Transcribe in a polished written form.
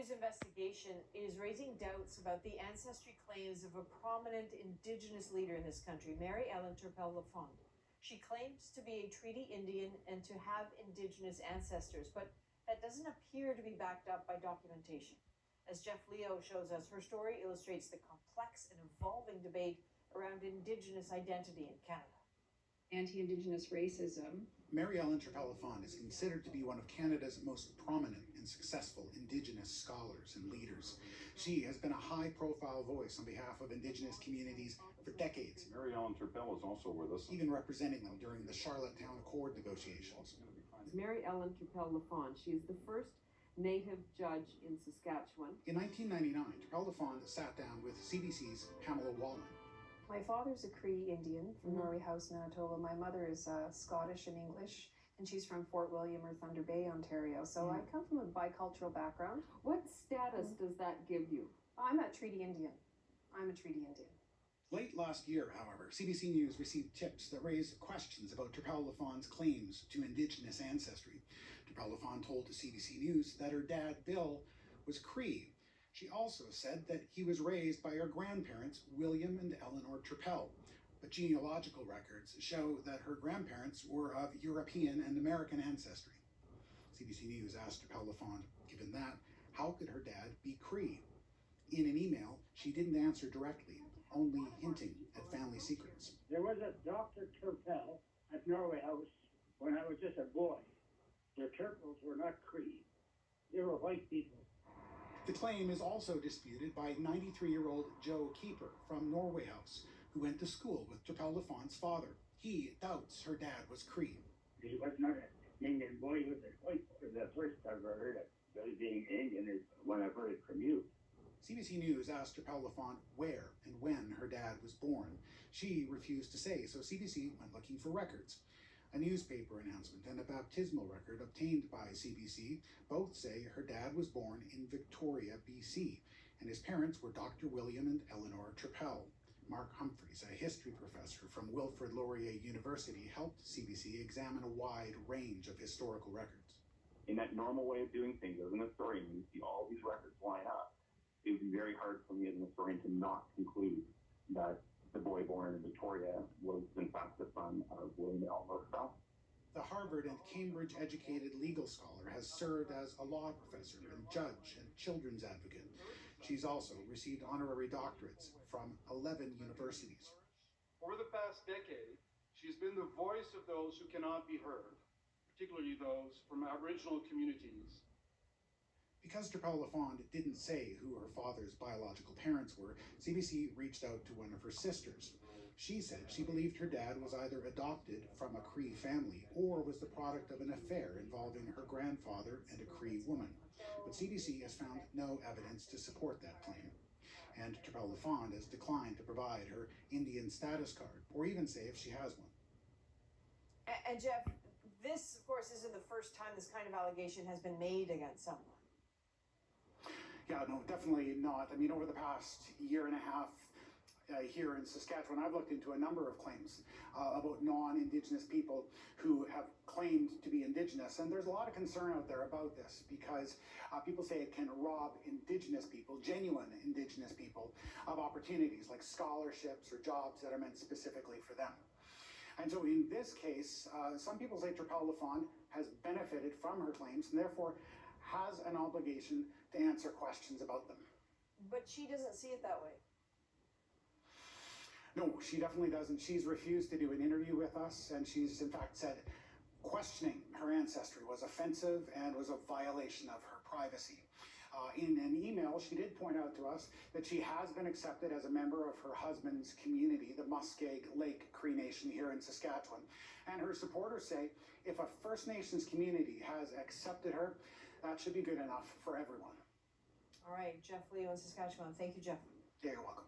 This investigation is raising doubts about the ancestry claims of a prominent Indigenous leader in this country, Mary Ellen Turpel-Lafond. She claims to be a Treaty Indian and to have Indigenous ancestors, but that doesn't appear to be backed up by documentation. As Jeff Leo shows us, her story illustrates the complex and evolving debate around Indigenous identity in Canada. Anti-Indigenous racism. Mary Ellen Turpel-Lafond is considered to be one of Canada's most prominent and successful Indigenous scholars and leaders. She has been a high-profile voice on behalf of Indigenous communities for decades. Mary Ellen Turpel is also with us, even representing them during the Charlottetown Accord negotiations. Mary Ellen Turpel-Lafond. She is the first Native judge in Saskatchewan. In 1999, Turpel-Lafond sat down with CBC's Pamela Wallman. My father's a Cree Indian from Norway House, Manitoba. My mother is Scottish and English, and she's from Fort William or Thunder Bay, Ontario. So I come from a bicultural background. What status does that give you? I'm a Treaty Indian. I'm a Treaty Indian. Late last year, however, CBC News received tips that raised questions about Turpel-Lafond's claims to Indigenous ancestry. Turpel-Lafond told CBC News that her dad, Bill, was Cree. She also said that he was raised by her grandparents, William and Eleanor Turpel, but genealogical records show that her grandparents were of European and American ancestry. CBC News asked Turpel-Lafond, given that, how could her dad be Cree? In an email, she didn't answer directly, only hinting at family secrets. There was a Dr. Turpel at Norway House when I was just a boy. The Turpels were not Cree. They were white people. The claim is also disputed by 93-year-old Joe Keeper from Norway House, who went to school with Turpel-Lafond's father. He doubts her dad was Cree. He was not an Indian boy, he was a white boy. The first I've ever heard of Billy being Indian is when I've heard it from you. CBC News asked Turpel-Lafond where and when her dad was born. She refused to say, so CBC went looking for records. A newspaper announcement and a baptismal record obtained by CBC both say her dad was born in Victoria, BC, and his parents were Dr. William and Eleanor Turpel. Mark Humphreys, a history professor from Wilfrid Laurier University, helped CBC examine a wide range of historical records. in that normal way of doing things. As an historian, when you see all these records line up, it would be very hard for me as an historian to not conclude that the boy born in Victoria was in fact the son of William and Eleanor Turpel. The Harvard and Cambridge-educated legal scholar has served as a law professor and judge and children's advocate. She's also received honorary doctorates from 11 universities. Over the past decade, she's been the voice of those who cannot be heard, particularly those from Aboriginal communities. Because Turpel-Lafond didn't say who her father's biological parents were, CBC reached out to one of her sisters. She said she believed her dad was either adopted from a Cree family or was the product of an affair involving her grandfather and a Cree woman. But CBC has found no evidence to support that claim. And Turpel-Lafond has declined to provide her Indian status card, or even say if she has one. And Jeff, this, of course, isn't the first time this kind of allegation has been made against someone. Yeah, no, definitely not. I mean, over the past year and a half here in Saskatchewan, I've looked into a number of claims about non-Indigenous people who have claimed to be Indigenous. And there's a lot of concern out there about this because people say it can rob Indigenous people, genuine Indigenous people, of opportunities like scholarships or jobs that are meant specifically for them. And so in this case, some people say Turpel-Lafond has benefited from her claims and therefore has an obligation to answer questions about them. But she doesn't see it that way. No, she definitely doesn't. She's refused to do an interview with us, and she's in fact said questioning her ancestry was offensive and was a violation of her privacy. In an email, she did point out to us that she has been accepted as a member of her husband's community, the Muskeg Lake Cree Nation here in Saskatchewan. And her supporters say if a First Nations community has accepted her, that should be good enough for everyone. All right, Jeff Leo in Saskatchewan. Thank you, Jeff. Yeah, you're welcome.